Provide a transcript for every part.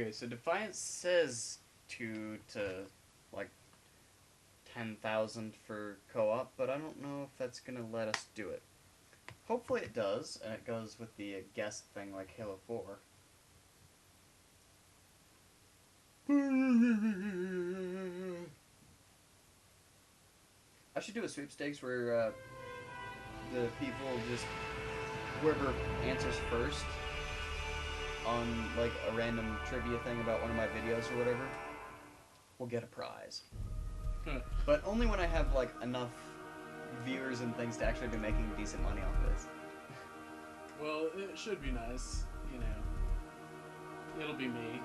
Okay, so Defiance says to like 10,000 for co-op, but I don't know if that's gonna let us do it. Hopefully it does, and it goes with the guest thing like Halo 4. I should do a sweepstakes where the people just whoever answers first on like a random trivia thing about one of my videos or whatever will get a prize. But only when I have like enough viewers and things to actually be making decent money off this. Well, it should be nice, you know. It'll be me.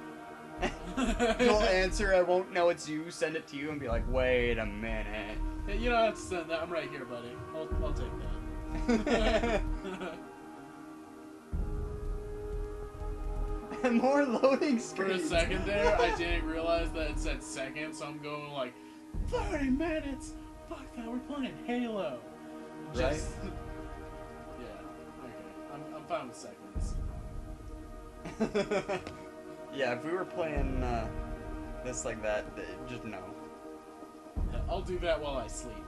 You'll answer, I won't know it's you, send it to you, and be like, wait a minute. Hey, you don't have to send that. I'm right here, buddy. I'll take that. More loading screens. For a second there, I didn't realize that it said second, so I'm going like, 30 minutes? Fuck that, we're playing Halo. Just, right? Yeah, okay. I'm fine with seconds. Yeah, if we were playing this like that, just no. Yeah, I'll do that while I sleep.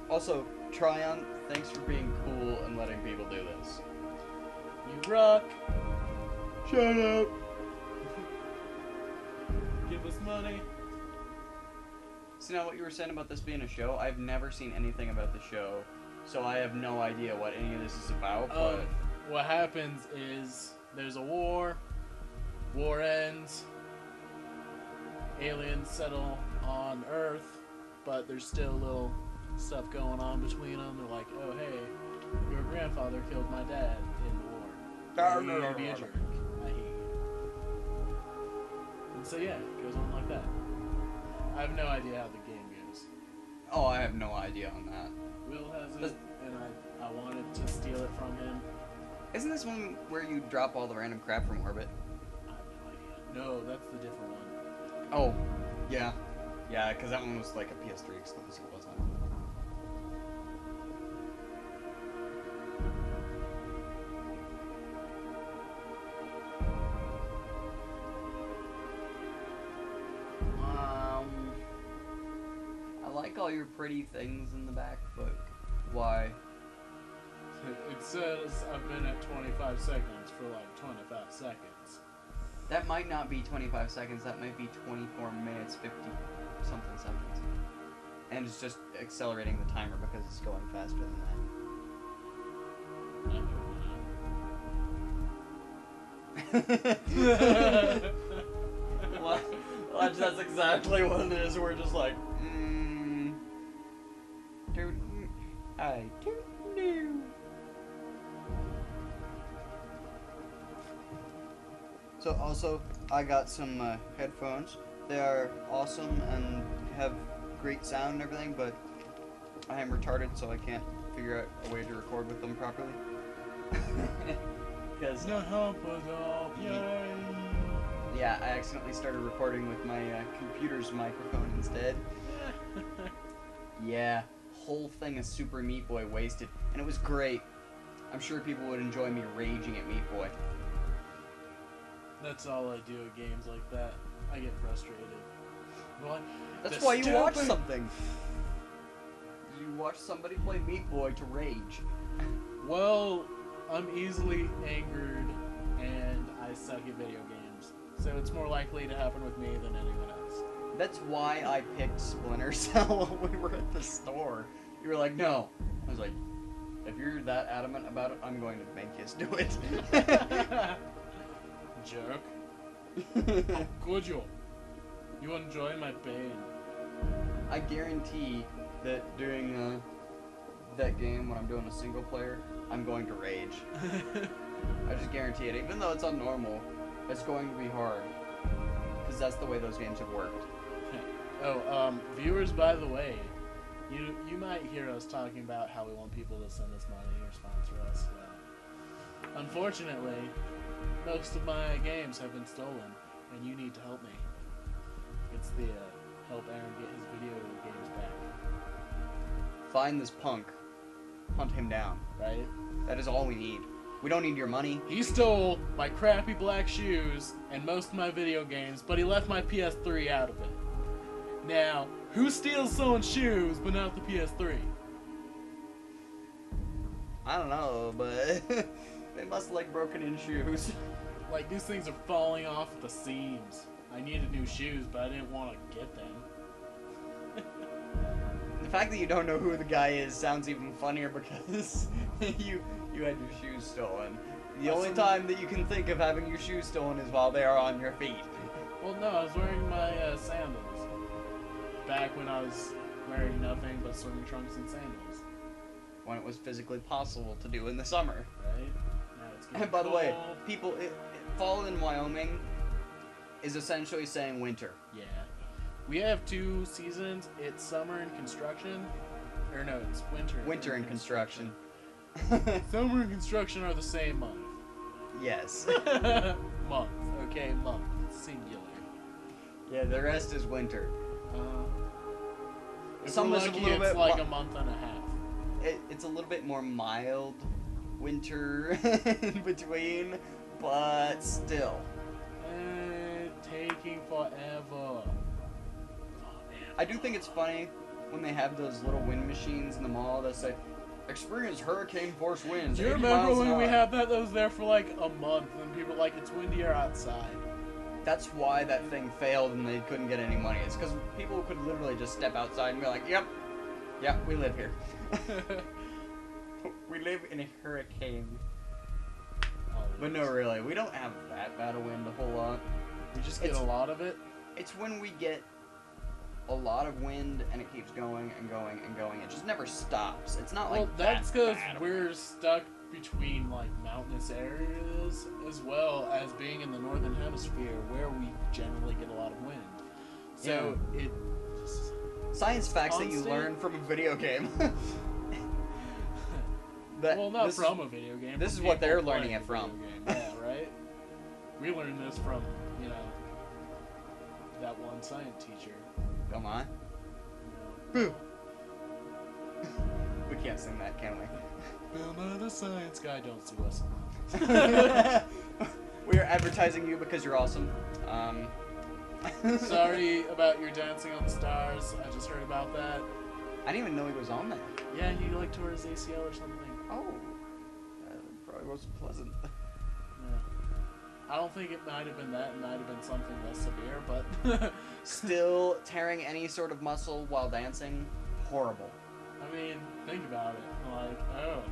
Also, Tryon, thanks for being cool and letting people do this. You rock. Shut up. Give us money. See, now what you were saying about this being a show, I've never seen anything about the show, so I have no idea what any of this is about, but... What happens is, there's a war ends, aliens settle on Earth, but there's still little stuff going on between them. They're like, oh hey, your grandfather killed my dad in the war. I need you to be a jerk. I hate you. And so yeah, it goes on like that. I have no idea how the game goes. Oh, I have no idea on that. Will has it, and I wanted to steal it from him. Isn't this one where you drop all the random crap from orbit? I have no idea. No, that's the different one. Oh, yeah. Yeah, because that one was like a PS3 exclusive, wasn't it? I like all your pretty things in the back, but why? It says I've been at 25 seconds for like 25 seconds. That might not be 25 seconds, that might be 24 minutes, 50 something seconds. And it's just accelerating the timer because it's going faster than that. Watch, that's exactly what it is. We're just like, dude, I don't know. So also, I got some headphones. They are awesome and have great sound and everything, but I am retarded, so I can't figure out a way to record with them properly. Because no help was all. yeah, I accidentally started recording with my computer's microphone instead. Yeah, whole thing of Super Meat Boy wasted, and it was great. I'm sure people would enjoy me raging at Meat Boy. That's all I do at games like that. I get frustrated. What? That's why you watch something. You watch somebody play Meat Boy to rage. Well, I'm easily angered, and I suck at video games. So it's more likely to happen with me than anyone else. That's why I picked Splinter Cell when we were at the store. You were like, no. I was like, if you're that adamant about it, I'm going to make you do it. Jerk. How could you? You enjoy my pain. I guarantee that during that game, when I'm doing a single player, I'm going to rage. I just guarantee it. Even though it's on normal, it's going to be hard. Because that's the way those games have worked. Viewers, by the way, you might hear us talking about how we want people to send us money or sponsor us. Unfortunately, most of my games have been stolen, and you need to help me. It's the help Aaron get his video games back. Find this punk. Hunt him down. Right? That is all we need. We don't need your money. He stole my crappy black shoes and most of my video games, but he left my PS3 out of it. Now, who steals someone's shoes but not the PS3? I don't know, but they must like broken in shoes. Like, these things are falling off at the seams. I needed new shoes, but I didn't want to get them. The fact that you don't know who the guy is sounds even funnier because you had your shoes stolen. The only time that you can think of having your shoes stolen is while they are on your feet. Well, no, I was wearing my sandals. Back when I was wearing nothing but swimming trunks and sandals. When it was physically possible to do in the summer. Right? Now it's getting And by the way, cold. people, fall in Wyoming is essentially saying winter. Yeah. We have 2 seasons. It's summer and construction. Or no, it's winter. Winter and construction. Summer and construction are the same month. Yes. Month. Okay, month. Singular. Yeah, the rest is winter. If Some we're is a lucky, little it's bit like a month and a half. It's a little bit more mild winter in between, but still. Taking forever. I do think it's funny when they have those little wind machines in the mall that say, experience hurricane force winds. Do you 80 remember miles when an we hour." had that? That was there for like a month, and people were like, it's windier outside. That's why that thing failed and they couldn't get any money. It's because people could literally just step outside and be like, yep, we live here. We live in a hurricane. But no, really, we don't have that bad a wind a whole lot. We just get a lot of it. It's when we get a lot of wind and it keeps going and going and going. It just never stops. It's not like Well, that's because bad. we're stuck between like mountainous areas as well as being in the northern hemisphere where we generally get a lot of wind. So it just Science facts that you constant. learn from a video game. well, not this from a video game. this from is what people they're learning playing it a from. video game. Yeah, right. We learned this from that one science teacher. Come on. You know. We can't sing that, can we? Bill Nye the Science Guy, don't sue us. We are advertising you because you're awesome. Sorry about your Dancing on the Stars. I just heard about that. I didn't even know he was on there. Yeah, he like tore his ACL or something. Oh, that probably wasn't pleasant. Yeah. I don't think it might have been that. It might have been something less severe, but Still, tearing any sort of muscle while dancing, horrible. I mean, think about it. Like, oh,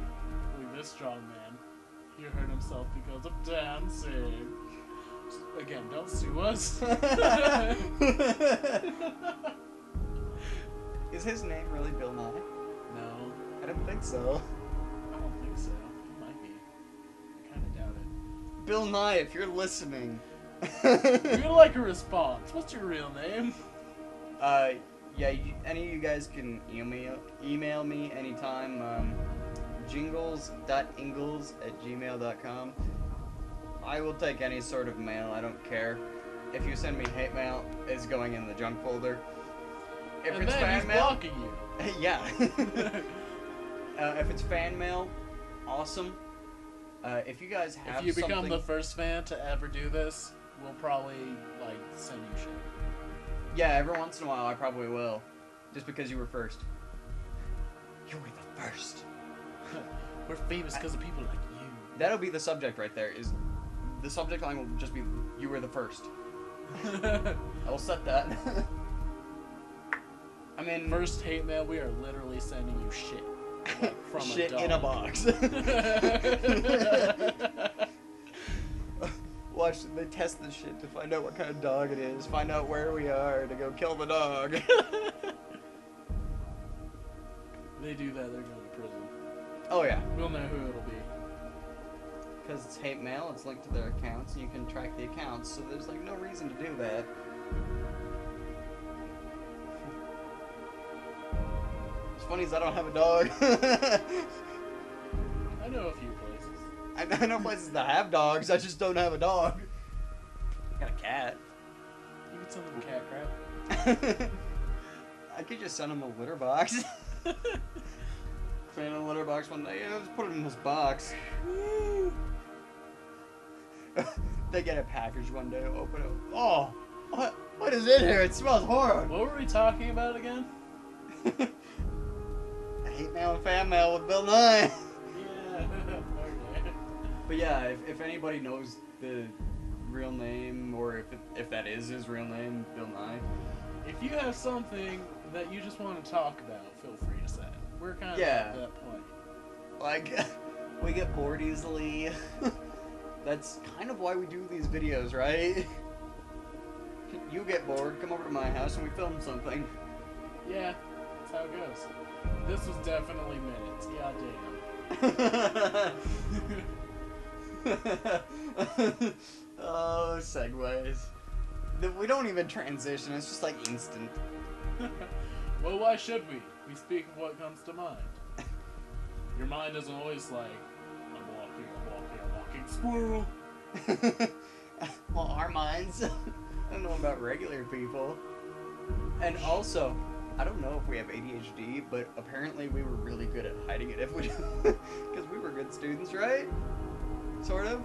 look at this strong man. He hurt himself because of dancing. Again, don't sue us. Is his name really Bill Nye? No, I don't think so. I don't think so. It might be. I kind of doubt it. Bill Nye, if you're listening. We'd like a response. What's your real name? Yeah, any of you guys can email me anytime. Jingles.ingles@gmail.com. I will take any sort of mail. I don't care. If you send me hate mail, it's going in the junk folder. If And it's then fan he's mail, blocking you. yeah. If it's fan mail, awesome. If you guys have If you become something... the first fan to ever do this, we'll probably like send you shit. Yeah, every once in a while I probably will. Just because you were first. You were the first. We're famous because of people like you. That'll be the subject right there. Is the subject line will just be "You were the first." I will set that. I mean, First hate mail, we are literally sending you shit. Like, from shit a dog. in a box. Watch, they test the shit to find out what kind of dog it is, find out where we are to go kill the dog. They do that, they're going to prison. Oh yeah. We'll know who it'll be. Because it's hate mail, it's linked to their accounts, and you can track the accounts, so there's like no reason to do that. What's funny is I don't have a dog. I know a few places. I know places that have dogs, I just don't have a dog. I got a cat. You can send them cat crap. I could just send him a litter box. cleaning a litter box one day. Yeah, let's put it in this box. They get a package one day, open it. Oh, what is in here? It smells horrible. What were we talking about again? I hate mail and fan mail with Bill Nye. Yeah. Okay. But yeah, if anybody knows the real name, or if that is his real name, Bill Nye. If you have something that you just want to talk about, feel free to say. We're kind of at that point. Like, we get bored easily. That's kind of why we do these videos, right? You get bored, come over to my house and we film something. Yeah, that's how it goes. This was definitely minutes. Goddamn. Oh, segues. We don't even transition, it's just like instant. Well, why should we? We speak of what comes to mind. Your mind isn't always like, I'm walking, squirrel. Well, our minds. I don't know about regular people. And also, I don't know if we have ADHD, but apparently we were really good at hiding it if we do. Because we were good students, right? Sort of?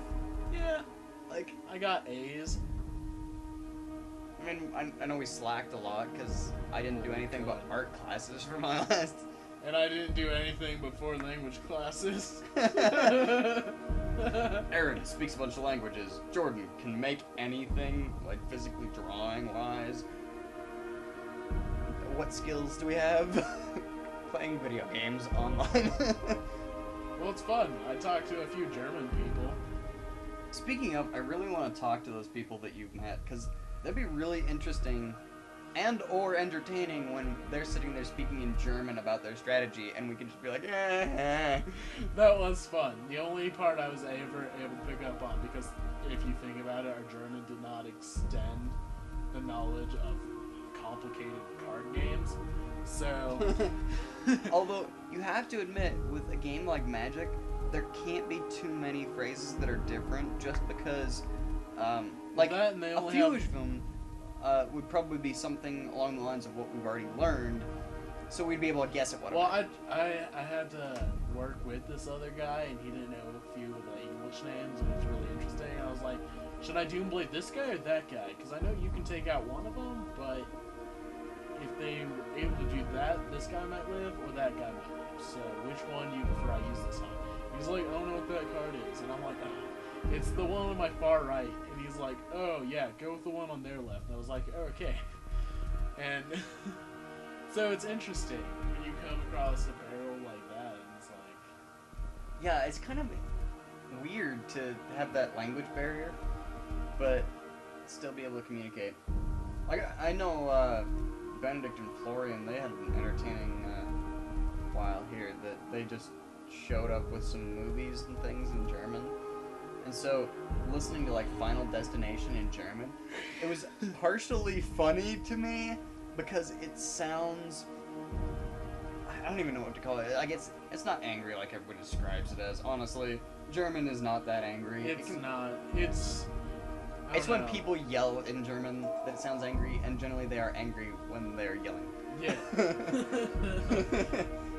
Yeah. Like, I got A's. I mean, I know we slacked a lot because I didn't do anything but art classes for my last. And I didn't do anything but foreign language classes. Aaron speaks a bunch of languages. Jordan can make anything, like physically drawing-wise. What skills do we have? Playing video games online. Well, it's fun. I talked to a few German people. Speaking of, I really want to talk to those people that you've met, because that'd be really interesting and or entertaining when they're sitting there speaking in German about their strategy, and we can just be like, eh. That was fun. The only part I was ever able to pick up on, because if you think about it, our German did not extend the knowledge of complicated card games. So, although you have to admit, with a game like Magic, there can't be too many phrases that are different, just because, like, that, and they a only few have... of them would probably be something along the lines of what we've already learned, so we'd be able to guess at what. Well, I had to work with this other guy, and he didn't know a few of the English names, and it was really interesting. I was like, should I Doomblade this guy or that guy? Because I know you can take out one of them, but if they were able to do that, this guy might live, or that guy might live. So which one do you prefer I use this on? He's like, I don't know what that card is. And I'm like, oh, it's the one on my far right. And he's like, oh, yeah, go with the one on their left. And I was like, oh, okay. And so it's interesting when you come across a barrel like that. And it's like... Yeah, it's kind of weird to have that language barrier, but still be able to communicate. Like, I know Benedict and Florian, they had an entertaining while here that they just showed up with some movies and things in German. And so, listening to, like, Final Destination in German, it was partially funny to me because it sounds... I don't even know what to call it. I guess it's not angry like everybody describes it as. Honestly, German is not that angry. It's not. It's when people yell in German that it sounds angry, and generally they are angry when they're yelling. Yeah.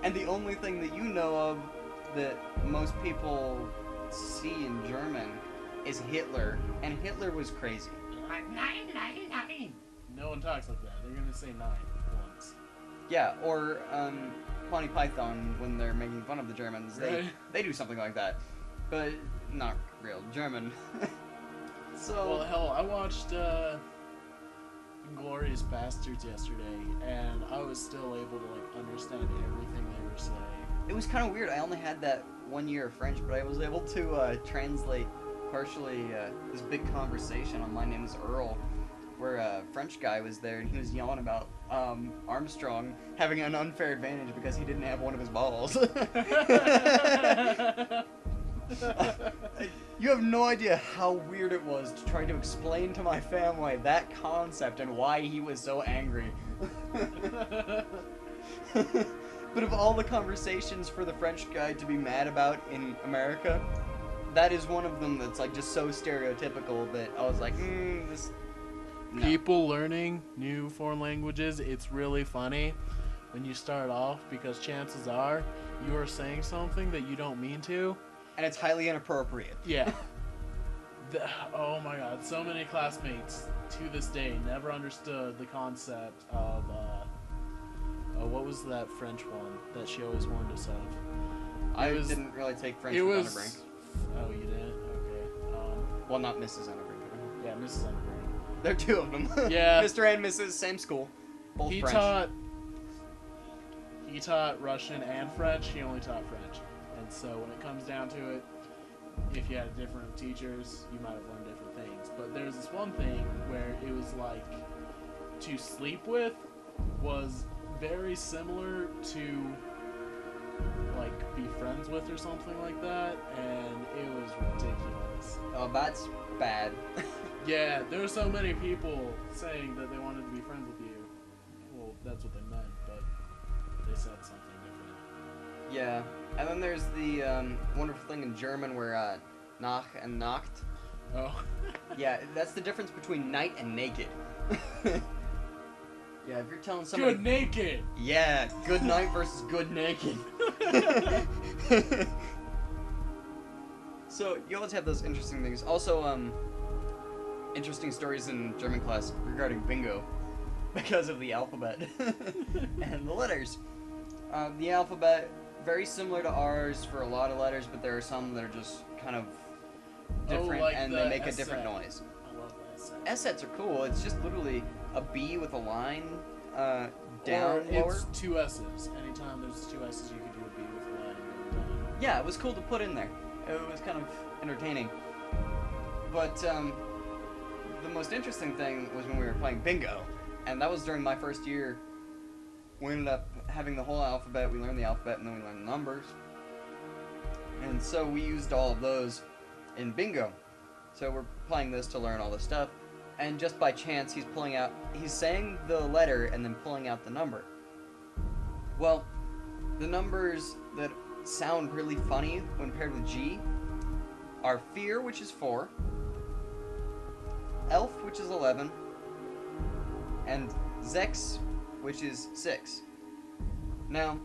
And the only thing that you know of that most people see in German is Hitler, and Hitler was crazy. No one talks like that. They're gonna say 9 once. Yeah, or Monty Python when they're making fun of the Germans, they do something like that, but not real German. So well, hell, I watched Glorious Bastards yesterday, and I was still able to like understand everything they were saying. It was kind of weird. I only had that 1 year of French, but I was able to translate partially this big conversation on My Name is Earl, where a French guy was there and he was yelling about Armstrong having an unfair advantage because he didn't have one of his balls. You have no idea how weird it was to try to explain to my family that concept and why he was so angry. But of all the conversations for the French guy to be mad about in America, that is one of them that's like just so stereotypical that I was like, this... No. People learning new foreign languages, it's really funny when you start off because chances are you are saying something that you don't mean to. And it's highly inappropriate. Yeah. Oh my god, so many classmates to this day never understood the concept of, what was that French one that she always warned us of? I didn't really take French it with was, Anna Brink. Oh, you didn't? Okay. Well, not Mrs. Anna Brink. Yeah, Mrs. Anna Brink. There are two of them. Yeah. Mr. and Mrs. Same school. Both He French. taught Russian and French. He only taught French. And so when it comes down to it, if you had different teachers, you might have learned different things. But there's this one thing where it was like to sleep with was very similar to like be friends with or something like that, and it was ridiculous. Oh, that's bad. Yeah, there were so many people saying that they wanted to be friends with you. Well, that's what they meant, but they said something different. Yeah, and then there's the wonderful thing in German where nach and nacht. Oh. Yeah, that's the difference between night and naked. Yeah, if you're telling somebody... Good naked! Yeah, good night versus good naked. So, you always have those interesting things. Also, interesting stories in German class regarding bingo. Because of the alphabet. And the letters. The alphabet, very similar to ours for a lot of letters, but there are some that are just kind of different, like and the they make a S different set. noise. I love that. S-sets are cool. It's just literally a B with a line down, Or lower. it's two S's. Anytime there's two S's, you can do a B with a line going down. Yeah, it was cool to put in there. It was kind of entertaining. But the most interesting thing was when we were playing bingo, and that was during my first year. We ended up having the whole alphabet. We learned the alphabet, and then we learned the numbers. And so we used all of those in bingo. So we're playing this to learn all this stuff. And just by chance, he's saying the letter and then pulling out the number. Well, the numbers that sound really funny when paired with G are fear, which is 4, elf, which is 11, and Zex, which is 6. Now,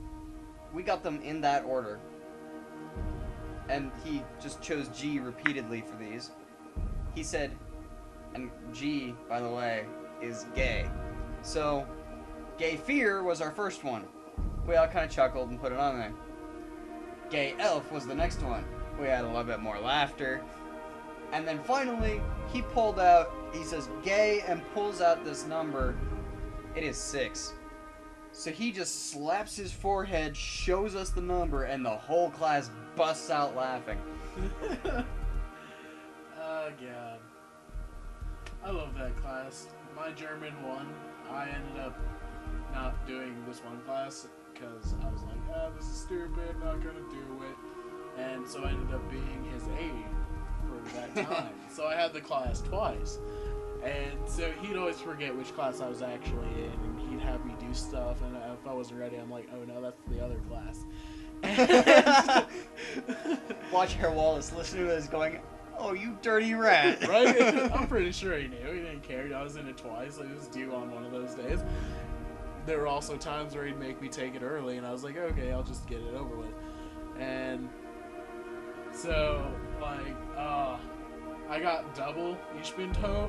we got them in that order, and he just chose G repeatedly for these. He said, and G, by the way, is gay. So, gay fear was our first one. We all kind of chuckled and put it on there. Gay elf was the next one. We had a little bit more laughter. And then finally, he says gay, and pulls out this number. It is 6. So he just slaps his forehead, shows us the number, and the whole class busts out laughing. Oh, God. I love that class. My German one, I ended up not doing this one class because I was like, this is stupid, not gonna do it. And so I ended up being his aide for that time. So I had the class twice. And so he'd always forget which class I was actually in, and he'd have me do stuff, and if I wasn't ready, I'm like, oh no, that's the other class. Watch Herr Wallace listening to this going, oh, you dirty rat. Right? I'm pretty sure he knew. He didn't care. I was in it twice. I was due on one of those days. There were also times where he'd make me take it early, and I was like, okay, I'll just get it over with. And so, like, I got double Ich bin tot.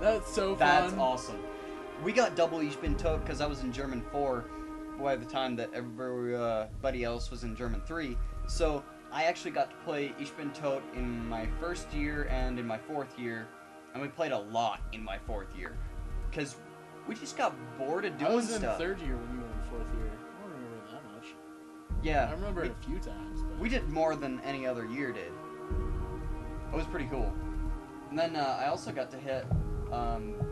That's so fun. That's awesome. We got double Ich bin tot because I was in German 4 by the time that everybody else was in German 3. So I actually got to play Ich bin tot in my first year and in my 4th year, and we played a lot in my 4th year because we just got bored of doing stuff. I was in 3rd year when you were in 4th year. I don't remember that much. Yeah. I remember it a few times. But we did more than any other year did. It was pretty cool. And then I also got to hit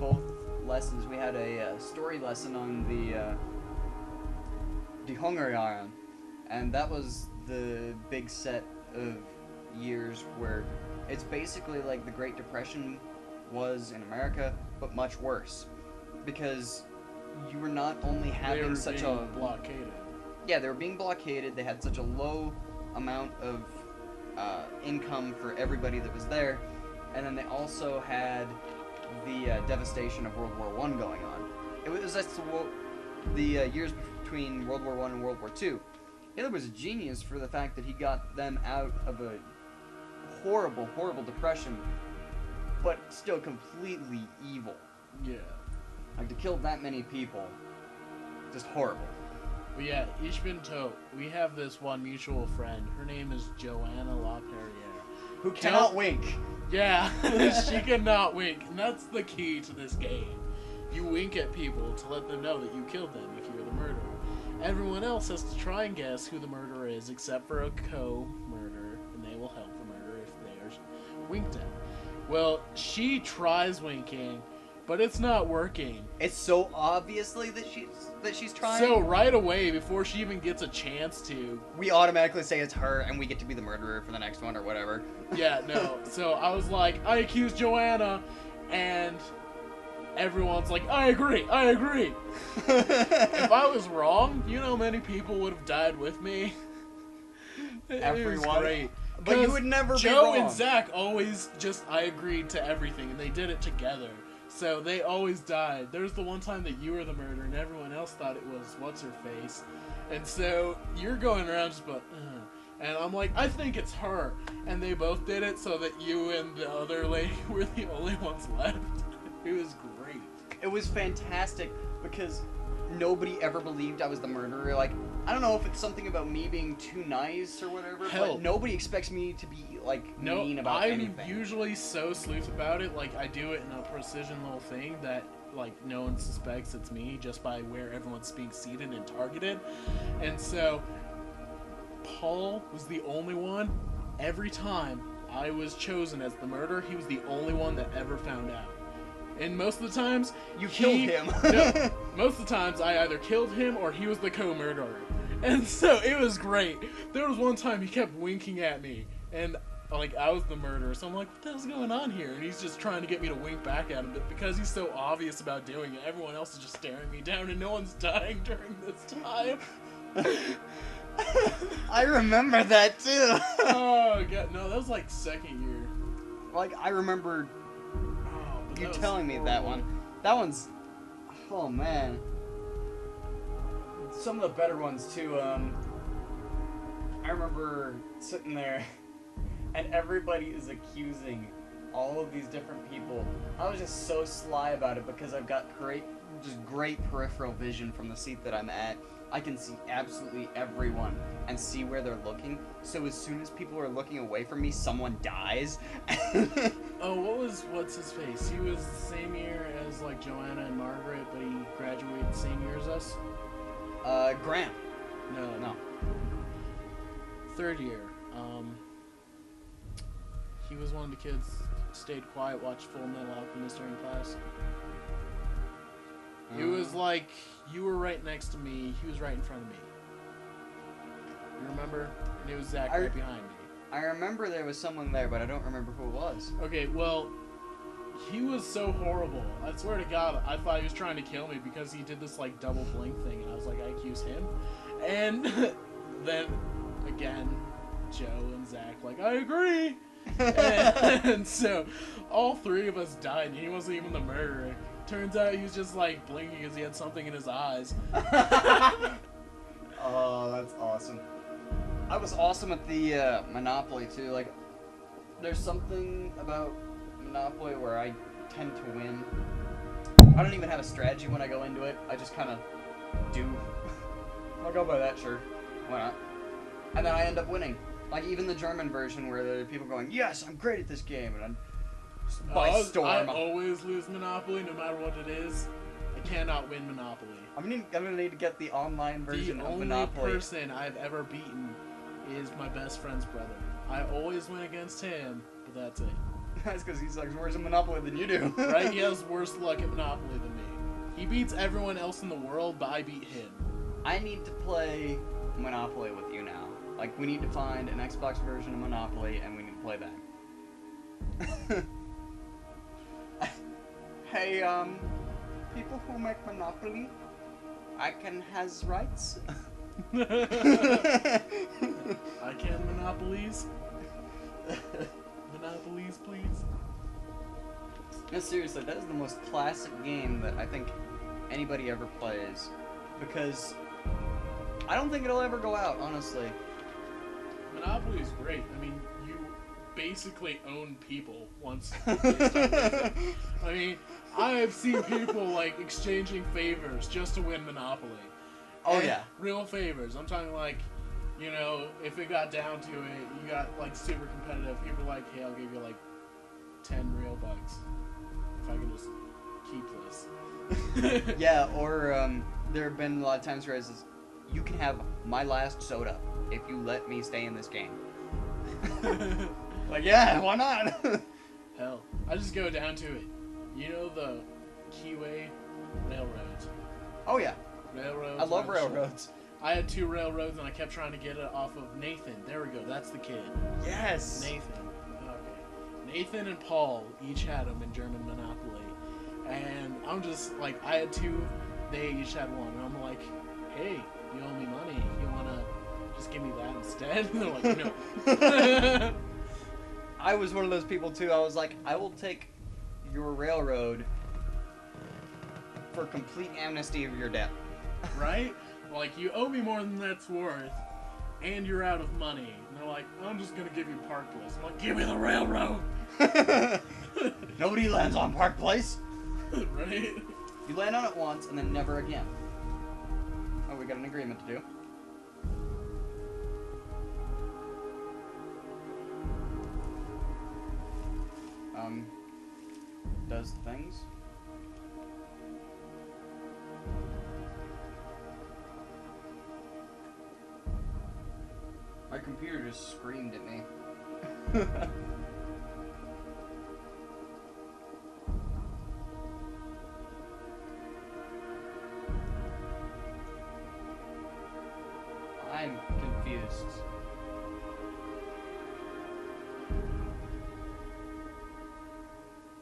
both lessons. We had a story lesson on the Hungerjahren, and that was the big set of years where it's basically like the Great Depression was in America, but much worse, because you were not only having such a blockaded. Yeah, they were being blockaded. They had such a low amount of income for everybody that was there, and then they also had the devastation of World War I going on. It was the years between World War I and World War II, Hitler was a genius for the fact that he got them out of a horrible, horrible depression, but still completely evil. Yeah. Like, to kill that many people, just horrible. But yeah, Ich bin tot. We have this one mutual friend. Her name is Joanna LaPerriere. Who cannot wink. Yeah, she cannot wink. And that's the key to this game. You wink at people to let them know that you killed them if you're the murderer. Everyone else has to try and guess who the murderer is, except for a co-murderer, and they will help the murderer if they are winked at. Well, she tries winking, but it's not working. It's so obviously that she's trying. So right away, before she even gets a chance to, we automatically say it's her, and we get to be the murderer for the next one or whatever. Yeah, no. So I was like, I accuse Joanna, and everyone's like, I agree. If I was wrong, you know, many people would have died with me. It was great. But you would never be Joe wrong. and Zach always I agreed to everything, and they did it together. So they always died. There's the one time that you were the murderer, and everyone else thought it was what's-her-face. And so you're going around just but, and I'm like, I think it's her. And they both did it so that you and the other lady were the only ones left. It was great. It was fantastic because nobody ever believed I was the murderer. Like, I don't know if it's something about me being too nice or whatever, but nobody expects me to be, like, mean about anything. I'm usually so sleuth about it. Like, I do it in a precision little thing that, like, no one suspects it's me just by where everyone's being seated and targeted. And so Paul was the only one. Every time I was chosen as the murderer, he was the only one that ever found out. And most of the times, you killed him. No, most of the times, I either killed him or he was the co-murderer. And so it was great. There was one time he kept winking at me, and like I was the murderer. So I'm like, what the hell's going on here? And he's just trying to get me to wink back at him, but because he's so obvious about doing it, everyone else is just staring me down, and no one's dying during this time. I remember that too. Oh god, no, that was like second year. Like, I remember you telling me that one. That one's, oh man. Some of the better ones too. I remember sitting there, and everybody is accusing all of these different people. I was just so sly about it because I've got great peripheral vision from the seat that I'm at. I can see absolutely everyone and see where they're looking. So as soon as people are looking away from me, someone dies. Oh, what's his face? He was the same year as like Joanna and Margaret, but he graduated the same year as us. Graham. No. Third year. He was one of the kids stayed quiet, watched Full Metal Alchemist during class. It was like you were right next to me, he was right in front of me. You remember? And it was Zach right behind me. I remember there was someone there, but I don't remember who it was. Okay, well, he was so horrible. I swear to God, I thought he was trying to kill me because he did this like double blink thing, and I was like, I accuse him. And then again, Joe and Zach like, I agree. and so all three of us died, and he wasn't even the murderer. Turns out he was just like blinking because he had something in his eyes. Oh, that's awesome. I was awesome at the Monopoly too. Like, there's something about Monopoly where I tend to win. I don't even have a strategy when I go into it. I just kind of do. I'll go by that, sure. Why not? And then I end up winning. Like, even the German version where there are people going, yes, I'm great at this game, and I'm by storm. I always lose Monopoly, no matter what it is. I cannot win Monopoly. I'm gonna need to get the online version of Monopoly. The only person I've ever beaten is my best friend's brother. I always win against him, but that's it. That's because he sucks worse at Monopoly than you do. Right? He has worse luck at Monopoly than me. He beats everyone else in the world, but I beat him. I need to play Monopoly with you now. Like, we need to find an Xbox version of Monopoly, and we need to play that. Hey, people who make Monopoly, I can has rights. I can monopolies. Monopolies, please. No, seriously, that is the most classic game that I think anybody ever plays. Because I don't think it'll ever go out, honestly. Monopoly is great. I mean, you basically own people once you start with it. I mean, I have seen people like exchanging favors just to win Monopoly. Oh, And yeah. real favors. I'm talking like, you know, if it got down to it, you got like super competitive. People are like, hey, I'll give you like 10 real bucks if I can just keep this. Yeah, or there have been a lot of times where it's just, you can have my last soda if you let me stay in this game. Like, yeah, why not? Hell, I just go down to it. You know the Keyway railroads. Oh yeah, Railroads. I love my shit. railroads. I had 2 railroads and I kept trying to get it off of Nathan. There we go. That's the kid. Yes. Nathan. Okay. Nathan and Paul each had them in German Monopoly. And I'm just like, I had 2. They each had 1. And I'm like, hey, you owe me money. You want to just give me that instead? And they're like, no. I was one of those people too. I was like, I will take your railroad for complete amnesty of your debt. Right? Like, you owe me more than that's worth, and you're out of money. And they're like, I'm just gonna give you Park Place. I'm like, give me the railroad! Nobody lands on Park Place. Right? You land on it once and then never again. Oh, we got an agreement to do. Does things. My computer just screamed at me. I'm confused.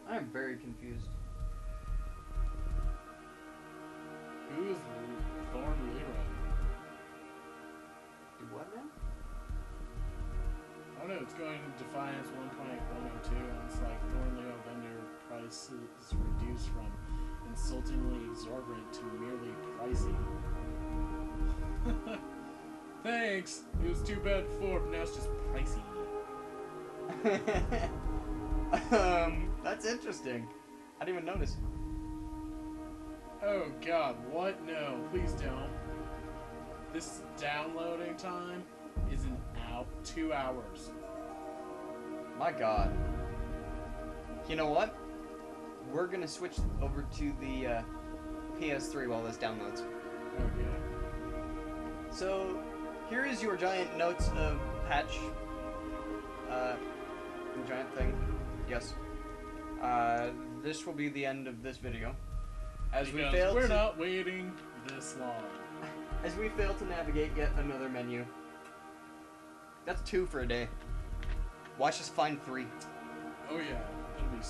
I'm very confused. Who's Thorn Leroy? Do what now? I don't know, it's going to Defiance 1.102, and it's like Thorn Leo vendor price is reduced from insultingly exorbitant to merely pricey. Thanks! It was too bad before, but now it's just pricey. That's interesting. I didn't even notice. Oh god, what? No, please don't. This downloading time is 2 hours. My god. You know what? We're gonna switch over to the PS3 while this downloads. Okay. So, here is your giant notes of patch. Giant thing. Yes. This will be the end of this video. As Because we fail we're to, not waiting this long. as we fail to navigate yet another menu. That's 2 for a day. Watch us find 3. Oh yeah, it'll be